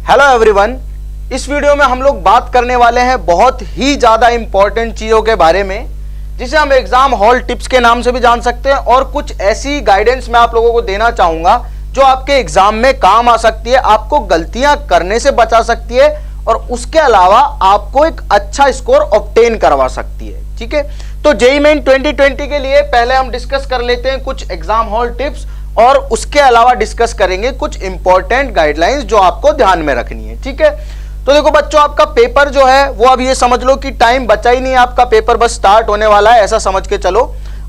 Hello everyone, इस video में हम लोग बात करने वाले हैं बहुत ही ज्यादा इंपॉर्टेंट चीजों के बारे में, जिसे हम एग्जाम हॉल टिप्स के नाम से भी जान सकते हैं। और कुछ ऐसी गाइडेंस मैं आप लोगों को देना चाहूंगा जो आपके एग्जाम में काम आ सकती है, आपको गलतियां करने से बचा सकती है और उसके अलावा आपको एक अच्छा स्कोर ऑब्टेन करवा सकती है। ठीक है, तो जेईई मेन 2020 के लिए पहले हम डिस्कस कर लेते हैं कुछ एग्जाम हॉल टिप्स और उसके अलावा डिस्कस करेंगे कुछ इंपॉर्टेंट गाइडलाइंस जो आपको ध्यान में रखनी है। ठीक है, तो देखो बच्चों, आपका पेपर जो है वो अब ये समझ लो कि टाइम बचा ही नहीं है, आपका पेपर बस स्टार्ट होने वाला है, ऐसा समझ के चलो।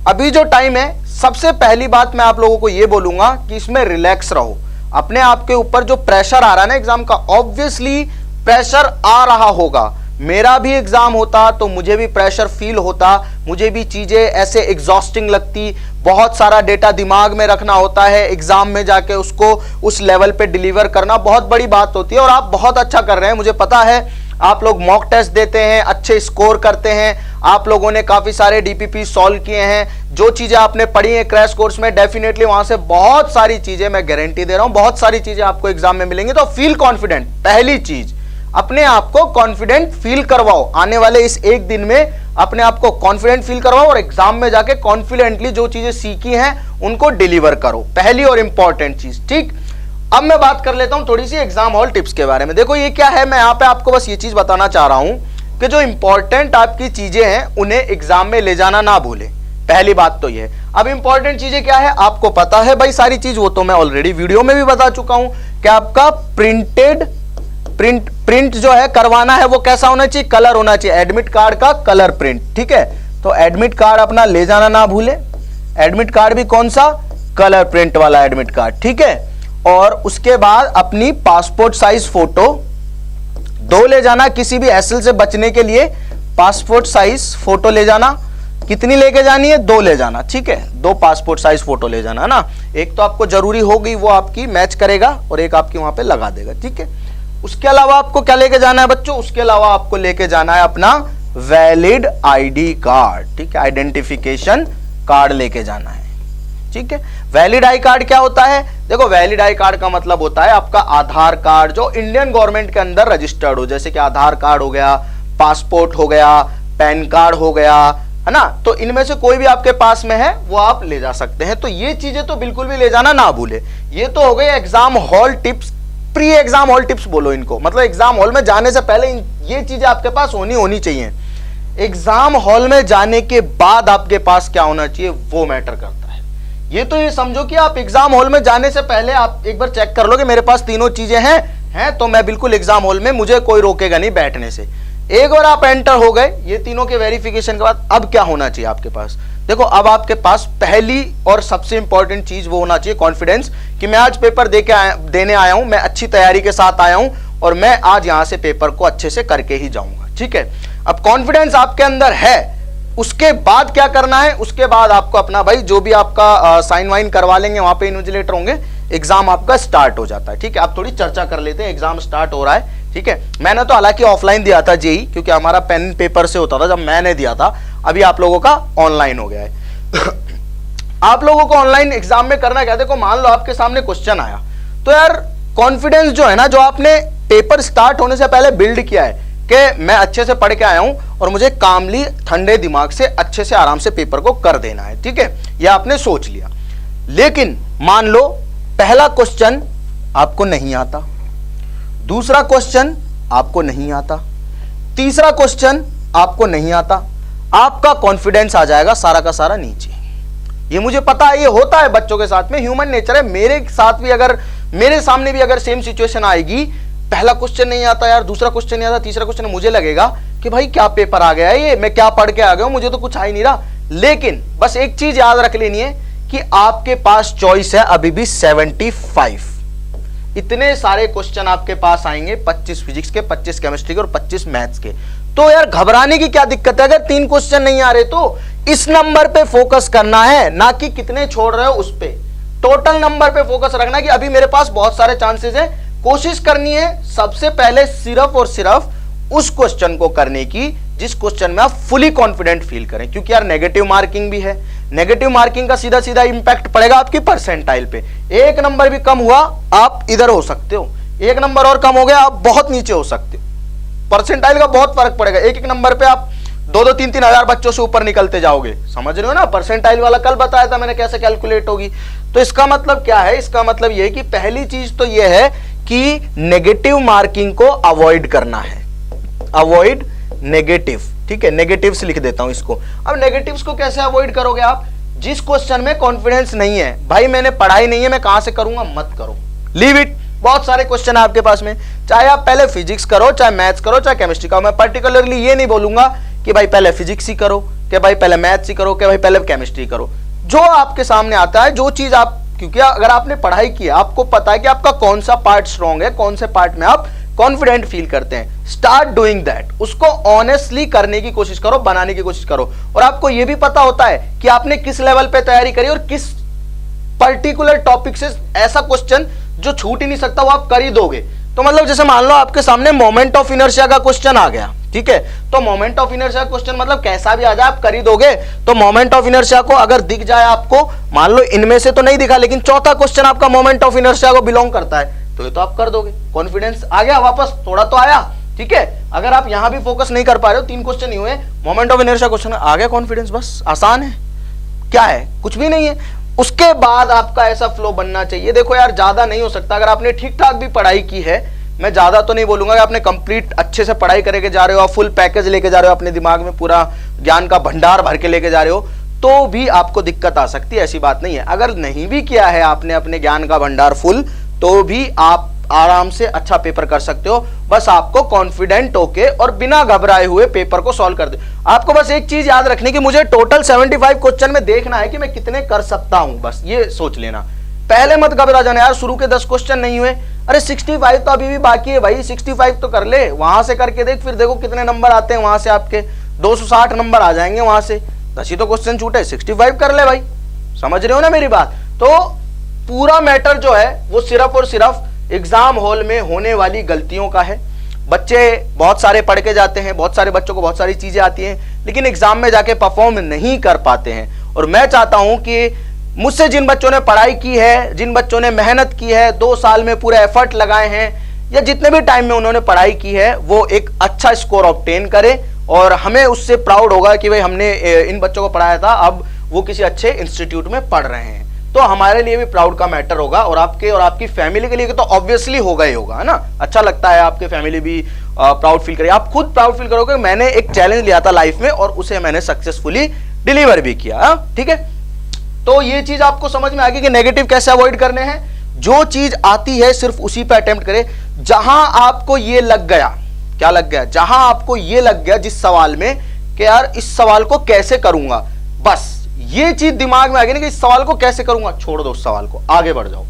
अभी जो टाइम है, सबसे पहली बात मैं आप लोगों को ये बोलूंगा कि इसमें रिलैक्स रहो। अपने आप के ऊपर जो प्रेशर आ रहा है ना एग्जाम का, ऑब्वियसली प्रेशर आ रहा होगा। मेरा भी एग्जाम होता तो मुझे भी प्रेशर फील होता, मुझे भी चीजें ऐसे एग्जॉस्टिंग लगती, बहुत सारा डेटा दिमाग में रखना होता है, एग्जाम में जाके उसको उस लेवल पे डिलीवर करना बहुत बड़ी बात होती है। और आप बहुत अच्छा कर रहे हैं, मुझे पता है। आप लोग मॉक टेस्ट देते हैं, अच्छे स्कोर करते हैं, आप लोगों ने काफी सारे डीपीपी सॉल्व किए हैं, जो चीजें आपने पढ़ी हैं क्रैश कोर्स में, डेफिनेटली वहां से बहुत सारी चीजें, मैं गारंटी दे रहा हूं, बहुत सारी चीजें आपको एग्जाम में मिलेंगी। तो फील कॉन्फिडेंट, पहली चीज अपने आप को कॉन्फिडेंट फील करवाओ। आने वाले इस एक दिन में अपने आप को कॉन्फिडेंट फील करवाओ और एग्जाम में जाके कॉन्फिडेंटली जो चीजें सीखी हैं उनको डिलीवर करो, पहली और इंपॉर्टेंट चीज। ठीक, अब मैं बात कर लेता हूं थोड़ी सी एग्जाम हॉल टिप्स के बारे में। देखो ये क्या है, मैं यहां पे आपको बस ये चीज बताना चाह रहा हूं कि जो इंपॉर्टेंट आपकी चीजें हैं उन्हें एग्जाम में ले जाना ना भूलें, पहली बात तो ये। अब इंपॉर्टेंट चीजें क्या है आपको पता है भाई, सारी चीज वो तो मैं ऑलरेडी वीडियो में भी बता चुका हूं कि आपका प्रिंट जो है करवाना है वो कैसा होना चाहिए, कलर होना चाहिए, एडमिट कार्ड का कलर प्रिंट। ठीक है, तो एडमिट कार्ड अपना ले जाना ना भूले। एडमिट कार्ड भी कौन सा, कलर प्रिंट वाला एडमिट कार्ड। ठीक है, और उसके बाद अपनी पासपोर्ट साइज फोटो 2 ले जाना, किसी भी हैसल से बचने के लिए पासपोर्ट साइज फोटो ले जाना। कितनी लेके जानी है, 2 ले जाना। ठीक है, 2 पासपोर्ट साइज फोटो ले जाना ना, एक तो आपको जरूरी होगी, वो आपकी मैच करेगा और एक आपकी वहां पे लगा देगा। ठीक है, उसके अलावा आपको क्या लेके जाना है बच्चों, उसके अलावा आपको लेके जाना है अपना वैलिड आईडी कार्ड। ठीक है, आइडेंटिफिकेशन कार्ड लेके जाना है। ठीक है, वैलिड आई कार्ड क्या होता है, देखो वैलिड आई कार्ड का मतलब होता है आपका आधार कार्ड जो इंडियन गवर्नमेंट के अंदर रजिस्टर्ड हो, जैसे कि आधार कार्ड हो गया, पासपोर्ट हो गया, पैन कार्ड हो गया, है ना। तो इनमें से कोई भी आपके पास में है वो आप ले जा सकते हैं। तो ये चीजें तो बिल्कुल भी ले जाना ना भूले। ये तो हो गई exam hall tips, pre exam hall tips बोलो इनको, मतलब एग्जाम हॉल में जाने से पहले ये चीजें आपके पास होनी चाहिए। एग्जाम हॉल में जाने के बाद आपके पास क्या होना चाहिए वो मैटर करता है। ये तो ये समझो कि आप एग्जाम हॉल में जाने से पहले आप एक बार चेक कर लो कि मेरे पास तीनों चीजें हैं तो मैं बिल्कुल एग्जाम हॉल में, मुझे कोई रोकेगा नहीं बैठने से। एक बार आप एंटर हो गए ये तीनों के वेरिफिकेशन के बाद, अब क्या होना चाहिए आपके पास, देखो अब आपके पास पहली और सबसे इंपॉर्टेंट चीज वो होना चाहिए कॉन्फिडेंस, कि मैं आज पेपर देने आया हूं, मैं अच्छी तैयारी के साथ आया हूं और मैं आज यहां से पेपर को अच्छे से करके ही जाऊंगा। ठीक है, अब कॉन्फिडेंस आपके अंदर है, उसके बाद क्या करना है, उसके बाद आपको अपना भाई जो भी आपका साइन वाइन करवा लेंगे, वहां पे इन्विजिलेटर होंगे, एग्जाम आपका स्टार्ट हो जाता है। ठीक है, आप थोड़ी चर्चा कर लेते हैं, एग्जाम स्टार्ट हो रहा है। ठीक है, मैंने तो हालांकि ऑफलाइन दिया था जेईई, क्योंकि हमारा पेन पेपर से होता था जब मैंने दिया था, अभी आप लोगों का ऑनलाइन हो गया है। आप लोगों को ऑनलाइन एग्जाम में करना क्या, देखो मान लो आपके सामने क्वेश्चन आया, तो यार कॉन्फिडेंस जो है ना, जो आपने पेपर स्टार्ट होने से पहले बिल्ड किया है कि मैं अच्छे से पढ़ के आया हूं और मुझे कामली ठंडे दिमाग से अच्छे से आराम से पेपर को कर देना है। ठीक है, यह आपने सोच लिया, लेकिन मान लो पहला क्वेश्चन आपको नहीं आता, दूसरा क्वेश्चन आपको नहीं आता, तीसरा क्वेश्चन आपको नहीं आता, आपका कॉन्फिडेंस आ जाएगा सारा का सारा नीचे। ये मुझे पता है, ये होता है बच्चों के साथ में, ह्यूमन नेचर है। मेरे साथ भी अगर, मेरे सामने भी अगर सेम सिचुएशन आएगी, पहला क्वेश्चन नहीं आता यार, दूसरा क्वेश्चन नहीं आता, तीसरा क्वेश्चन, मुझे लगेगा कि भाई क्या पेपर आ गया है ये, मैं क्या पढ़ के आ गया हूं, मुझे तो कुछ आ ही नहीं रहा। लेकिन बस एक चीज याद रख लेनी है कि आपके पास चॉइस है अभी भी 75। इतने सारे क्वेश्चन आपके पास आएंगे, 25 फिजिक्स के, 25 केमिस्ट्री के और 25 मैथ्स के। तो यार घबराने की क्या दिक्कत है, अगर 3 क्वेश्चन नहीं आ रहे तो इस नंबर पे फोकस करना है, ना कि कितने छोड़ रहे हो उस पे। टोटल नंबर पे फोकस रखना कि अभी मेरे पास बहुत सारे चांसेस हैं, कोशिश करनी है सबसे पहले सिर्फ और सिर्फ उस क्वेश्चन को करने की जिस क्वेश्चन में आप फुली कॉन्फिडेंट फील करें, क्योंकि यार नेगेटिव मार्किंग भी है। नेगेटिव मार्किंग का सीधा सीधा इंपैक्ट पड़ेगा आपकी परसेंटाइल पे। एक नंबर भी कम हुआ आप इधर हो सकते हो, एक नंबर और कम हो गया, आप बहुत नीचे हो सकते हो, परसेंटाइल का बहुत फर्क पड़ेगा, एक एक नंबर पे आप 2-3 हजार बच्चों से ऊपर निकलते जाओगे, समझ रहे हो ना। परसेंटाइल वाला कल बताया था मैंने कैसे कैलकुलेट होगी। तो इसका मतलब क्या है, इसका मतलब यह है कि पहली चीज तो यह है कि नेगेटिव मार्किंग को अवॉइड करना है, अवॉइड नेगेटिव, ठीक है, नेगेटिव्स लिख देता हूं इसको। अब नेगेटिव्स को कैसे अवॉइड करोगे आप, जिस क्वेश्चन में कॉन्फिडेंस नहीं है, भाई मैंने पढ़ाई नहीं है मैं कहां से करूंगा, मत करो, लीव इट। बहुत सारे क्वेश्चन है आपके पास में, चाहे आप पहले फिजिक्स करो, चाहे मैथ्स करो, चाहे केमिस्ट्री करो। मैं पर्टिकुलरली ये नहीं बोलूंगा कि भाई पहले फिजिक्स ही करो, कि भाई पहले मैथ्स ही करो, कि भाई पहले केमिस्ट्री करो। जो आपके सामने आता है, जो चीज आप, क्योंकि अगर आपने पढ़ाई की है, आपको पता है कि आपका कौन सा पार्ट स्ट्रॉन्ग है, कौन से पार्ट में आप कॉन्फिडेंट फील करते हैं, स्टार्ट डूइंग दैट। उसको ऑनेस्टली करने की कोशिश करो, बनाने की कोशिश करो। और आपको यह भी पता होता है कि आपने किस लेवल पे तैयारी करी और किस पर्टिकुलर टॉपिक से ऐसा क्वेश्चन जो छूट ही नहीं सकता वो आप कर ही दोगे। तो मतलब जैसे मान लो आपके सामने मोमेंट ऑफ इनर्शिया का क्वेश्चन आ गया, ठीक है, तो मोमेंट ऑफ इनर्शिया क्वेश्चन मतलब कैसा भी आ जाए आप कर ही दोगे। तो मोमेंट ऑफ इनर्शिया को अगर दिख जाए आपको, मान लो इनमें से तो नहीं दिखा, लेकिन चौथा क्वेश्चन आपका मोमेंट ऑफ इनर्शिया को बिलोंग करता है, तो ये तो आप कर दोगे। कॉन्फिडेंस आ गया वापस, थोड़ा तो आया, ठीक है। अगर आप यहां भी फोकस नहीं कर पा रहे हो, 3 क्वेश्चन ही हुए, मोमेंट ऑफ इनर्शिया क्वेश्चन आ गया, कॉन्फिडेंस, बस आसान है, क्या है, कुछ भी नहीं है। उसके बाद आपका ऐसा फ्लो बनना चाहिए, देखो यार ज्यादा नहीं हो सकता, अगर आपने ठीक ठाक भी पढ़ाई की है, मैं ज्यादा तो नहीं बोलूंगा कि आपने कंप्लीट अच्छे से पढ़ाई करके जा रहे हो, आप फुल पैकेज लेके जा रहे हो, अपने दिमाग में पूरा ज्ञान का भंडार भर के लेके जा रहे हो, तो भी आपको दिक्कत आ सकती है, ऐसी बात नहीं है। अगर नहीं भी किया है आपने अपने ज्ञान का भंडार फुल, तो भी आप आराम से अच्छा पेपर कर सकते हो। बस आपको कॉन्फिडेंट होके और बिना घबराए हुए पेपर को सॉल्व कर दो। आपको बस एक चीज याद रखनी कि मुझे टोटल 75 क्वेश्चन में देखना है कि मैं कितने कर सकता हूं, बस ये सोच लेना। पहले मत घबरा जाना यार, शुरू के 10 क्वेश्चन नहीं हुए, अरे 65 तो अभी भी बाकी है भाई, 65 तो कर ले, वहां से करके देख, फिर देखो कितने नंबर आते हैं वहां से, आपके 260 नंबर आ जाएंगे वहां से, 10 ही तो क्वेश्चन छूटे, 65 कर ले भाई, समझ रहे हो ना मेरी बात। तो पूरा मैटर जो है वो सिर्फ और सिर्फ एग्जाम हॉल में होने वाली गलतियों का है। बच्चे बहुत सारे पढ़ के जाते हैं, बहुत सारे बच्चों को बहुत सारी चीजें आती हैं, लेकिन एग्जाम में जाके परफॉर्म नहीं कर पाते हैं। और मैं चाहता हूं कि मुझसे जिन बच्चों ने पढ़ाई की है, जिन बच्चों ने मेहनत की है, 2 साल में पूरे एफर्ट लगाए हैं, या जितने भी टाइम में उन्होंने पढ़ाई की है, वो एक अच्छा स्कोर ऑब्टेन करें, और हमें उससे प्राउड होगा कि भाई हमने इन बच्चों को पढ़ाया था, अब वो किसी अच्छे इंस्टीट्यूट में पढ़ रहे हैं। तो हमारे लिए भी प्राउड का मैटर होगा, और आपके और आपकी फैमिली के लिए तो ऑब्वियसली होगा ही होगा, है ना। अच्छा लगता है आपके फैमिली भी प्राउड फील करे, आप खुद प्राउड फील करोगे। मैंने एक चैलेंज लिया था लाइफ में और उसे मैंने सक्सेसफुली डिलीवर भी किया, ठीक है। तो ये चीज आपको समझ में आ गई कि नेगेटिव कैसे अवॉइड करने हैं। जो चीज आती है सिर्फ उसी पे अटेम्प्ट करें। जहां आपको ये लग गया, क्या लग गया, जहां आपको ये लग गया जिस सवाल में कि यार इस सवाल को कैसे करूंगा, बस ये चीज दिमाग में आ गई ना कि इस सवाल को कैसे करूंगा, छोड़ दो उस सवाल को, आगे बढ़ जाओ।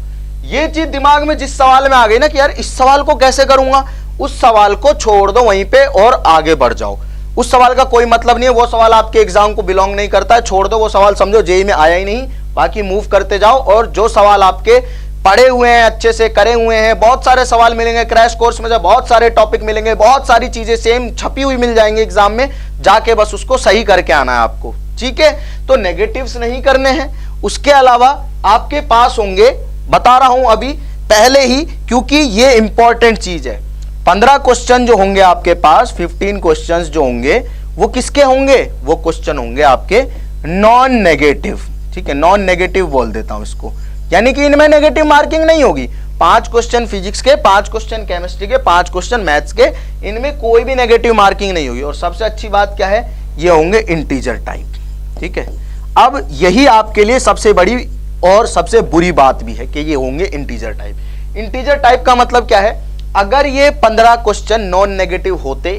ये चीज दिमाग में जिस सवाल में आ गई ना कि यार इस सवाल को कैसे करूंगा, उस सवाल को छोड़ दो वहीं पे और आगे बढ़ जाओ। उस सवाल का कोई मतलब नहीं है, वो सवाल आपके एग्जाम को बिलोंग नहीं करता है, छोड़ दो वो सवाल, समझो जेईई में आया ही नहीं, बाकी मूव करते जाओ। और जो सवाल आपके पढ़े हुए हैं, अच्छे से करे हुए हैं, बहुत सारे सवाल मिलेंगे क्रैश कोर्स में, जब बहुत सारे टॉपिक मिलेंगे, बहुत सारी चीजें सेम छपी हुई मिल जाएंगी एग्जाम में, जाके बस उसको सही करके आना है आपको, ठीक है। तो नेगेटिव्स नहीं करने हैं। उसके अलावा आपके पास होंगे, बता रहा हूं अभी पहले ही, क्योंकि ये इंपॉर्टेंट चीज है। 15 क्वेश्चन जो होंगे आपके पास, 15 क्वेश्चन जो होंगे वो किसके होंगे, वो क्वेश्चन होंगे आपके नॉन नेगेटिव, ठीक है, नॉन नेगेटिव बोल देता हूं इसको, यानी कि इनमें नेगेटिव मार्किंग नहीं होगी। 5 क्वेश्चन फिजिक्स के, 5 क्वेश्चन केमिस्ट्री के, 5 क्वेश्चन मैथ्स के, इनमें कोई भी नेगेटिव मार्किंग नहीं होगी। और सबसे अच्छी बात क्या है, ये होंगे इंटीजर टाइप, ठीक है। अब यही आपके लिए सबसे बड़ी और सबसे बुरी बात भी है कि ये होंगे इंटीजर टाइप। इंटीजर टाइप का मतलब क्या है, अगर ये 15 क्वेश्चन नॉन नेगेटिव होते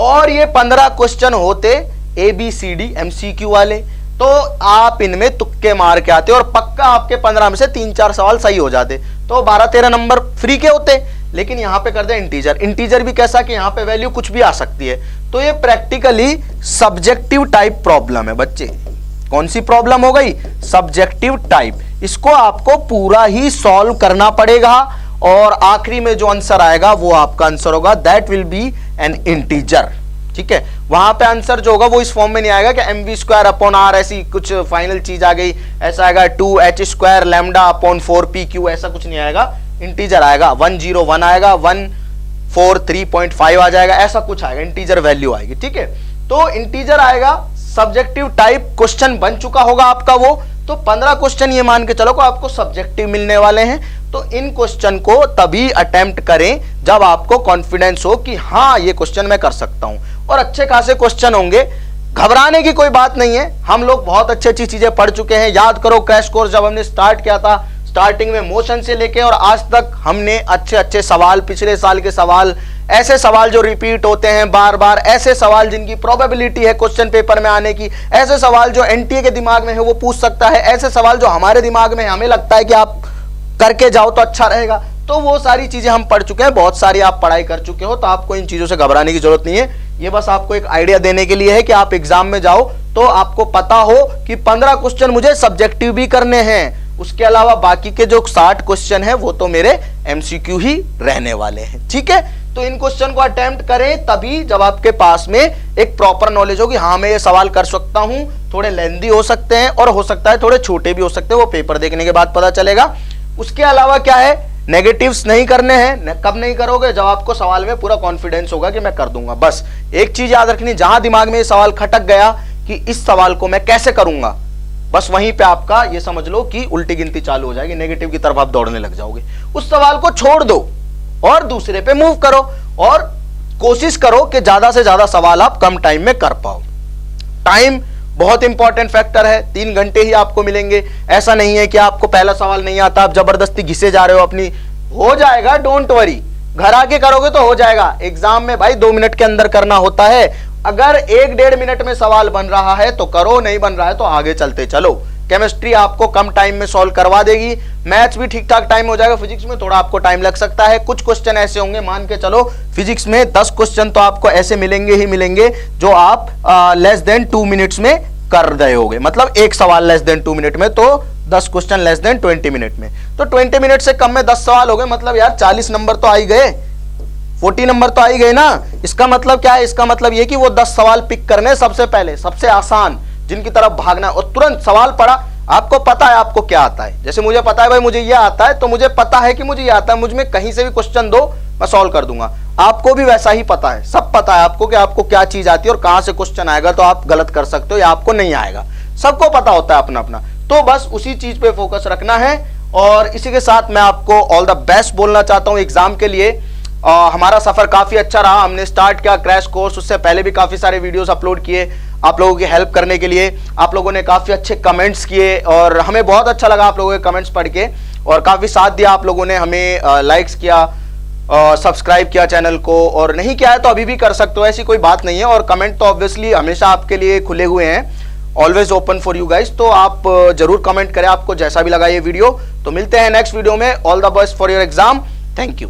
और ये 15 क्वेश्चन होते ABCD MCQ वाले, तो आप इनमें तुक्के मार के आते और पक्का आपके 15 में से 3-4 सवाल सही हो जाते, तो 12-13 नंबर फ्री के होते। लेकिन यहां पे कर दे इंटीजर। इंटीजर भी कैसा कि यहां पे वैल्यू कुछ भी आ सकती है, तो ये प्रैक्टिकली सब्जेक्टिव टाइप प्रॉब्लम है बच्चे। कौन सी प्रॉब्लम हो गई, सब्जेक्टिव टाइप। इसको आपको पूरा ही सॉल्व करना पड़ेगा, और आखिरी में जो आंसर आएगा वो आपका आंसर होगा, that will be N integer, ठीक है। वहां पे आंसर जो होगा वो इस फॉर्म में नहीं आएगा कि mv²/r ऐसी कुछ फाइनल चीज आ गई, ऐसा आएगा 2h² λ/4pq, ऐसा कुछ नहीं आएगा। इंटीजर आएगा, 101 आएगा, 143.5 आ जाएगा, ऐसा कुछ आएगा, इंटीजर वैल्यू आएगी। ठीक है, तो इंटीजर आएगा, सब्जेक्टिव टाइप क्वेश्चन बन चुका होगा आपका वो, तो 15 क्वेश्चन ये मान के चलो को आपको सब्जेक्टिव मिलने वाले हैं। तो इन क्वेश्चन को तभी अटेम्प्ट करें जब आपको कॉन्फिडेंस हो कि हाँ ये क्वेश्चन मैं कर सकता हूं, और अच्छे खासे क्वेश्चन होंगे, घबराने की कोई बात नहीं है। हम लोग बहुत अच्छी अच्छी चीजें पढ़ चुके हैं। याद करो क्रैश कोर्स जब हमने स्टार्ट किया था, स्टार्टिंग में मोशन से लेके और आज तक हमने अच्छे अच्छे सवाल, पिछले साल के सवाल, ऐसे सवाल जो रिपीट होते हैं बार बार, ऐसे सवाल जिनकी प्रोबेबिलिटी है क्वेश्चन पेपर में आने की, ऐसे सवाल जो एनटीए के दिमाग में है वो पूछ सकता है, ऐसे सवाल जो हमारे दिमाग में हमें लगता है कि आप करके जाओ तो अच्छा रहेगा, तो वो सारी चीजें हम पढ़ चुके हैं, बहुत सारी आप पढ़ाई कर चुके हो, तो आपको इन चीजों से घबराने की जरूरत नहीं है। ये बस आपको एक आइडिया देने के लिए है कि आप एग्जाम में जाओ तो आपको पता हो कि 15 क्वेश्चन मुझे सब्जेक्टिव भी करने हैं, उसके अलावा बाकी के जो 60 क्वेश्चन है वो तो मेरे एमसीक्यू ही रहने वाले हैं। ठीक है, तो इन क्वेश्चन को अटेम्प्ट करें तभी जब आपके पास में एक प्रॉपर नॉलेज होगी, हाँ मैं ये सवाल कर सकता हूं। थोड़े लेंदी हो सकते हैं और हो सकता है थोड़े छोटे भी हो सकते हैं, वो पेपर देखने के बाद पता चलेगा। उसके अलावा क्या है, नेगेटिव्स नहीं करने हैं। कब नहीं करोगे, जब आपको सवाल में पूरा कॉन्फिडेंस होगा कि मैं कर दूंगा। बस एक चीज याद रखनी, जहां दिमाग में ये सवाल खटक गया कि इस सवाल को मैं कैसे करूंगा, बस वहीं पे आपका ये समझ लो कि उल्टी गिनती चालू हो जाएगी, नेगेटिव की तरफ आप दौड़ने लग जाओगे। उस सवाल को छोड़ दो और दूसरे पे मूव करो और कोशिश करो कि ज्यादा से ज्यादा सवाल आप कम टाइम में कर पाओ। टाइम बहुत इंपॉर्टेंट फैक्टर है, 3 घंटे ही आपको मिलेंगे। ऐसा नहीं है कि आपको पहला सवाल नहीं आता, आप जबरदस्ती घिसे जा रहे हो अपनी, हो जाएगा, डोंट वरी, घर आके करोगे तो हो जाएगा। एग्जाम में भाई 2 मिनट के अंदर करना होता है। अगर 1-1.5 मिनट में सवाल बन रहा है तो करो, नहीं बन रहा है तो आगे चलते चलो। केमिस्ट्री आपको कम टाइम में सॉल्व करवा देगी, मैथ्स भी ठीक ठाक टाइम हो जाएगा, फिजिक्स में थोड़ा आपको टाइम लग सकता है। कुछ क्वेश्चन ऐसे होंगे, मान के चलो फिजिक्स में 10 क्वेश्चन तो आपको ऐसे मिलेंगे ही मिलेंगे जो आप लेस देन 2 मिनट्स में कर रहे होगे, मतलब एक सवाल लेस देन 2 मिनट में, तो 10 क्वेश्चन लेस देन 20 मिनट में, तो 20 मिनट से कम में 10 सवाल हो गए, मतलब यार 40 नंबर तो आ ही गए, 40 नंबर तो आ ही गए ना। इसका मतलब क्या है, इसका मतलब ये कि वो 10 सवाल पिक करने सबसे पहले, सबसे आसान, जिनकी तरफ भागना और तुरंत सवाल पढ़ा, आपको पता है आपको क्या आता है। जैसे मुझे पता है भाई मुझे ये आता है, तो मुझे पता है कि मुझे ये आता है, मुझ में कहीं से भी क्वेश्चन दो मैं सॉल्व कर दूंगा। आपको भी वैसा ही पता है, सब पता है आपको कि आपको क्या चीज आती है और कहां से क्वेश्चन आएगा तो आप गलत कर सकते हो या आपको नहीं आएगा, सबको पता होता है अपना अपना। तो बस उसी चीज पे फोकस रखना है। और इसी के साथ मैं आपको ऑल द बेस्ट बोलना चाहता हूं एग्जाम के लिए। हमारा सफर काफी अच्छा रहा, हमने स्टार्ट किया क्रैश कोर्स, उससे पहले भी काफी सारे वीडियोस अपलोड किए आप लोगों की हेल्प करने के लिए। आप लोगों ने काफी अच्छे कमेंट्स किए और हमें बहुत अच्छा लगा आप लोगों के कमेंट्स पढ़ के, और काफी साथ दिया आप लोगों ने, हमें लाइक्स किया, सब्सक्राइब किया चैनल को, और नहीं किया है तो अभी भी कर सकते हो, ऐसी कोई बात नहीं है। और कमेंट तो ऑब्वियसली हमेशा आपके लिए खुले हुए हैं, always open for you guys, तो आप जरूर कमेंट करें आपको जैसा भी लगा ये वीडियो। तो मिलते हैं नेक्स्ट वीडियो में, all the best for your exam, thank you.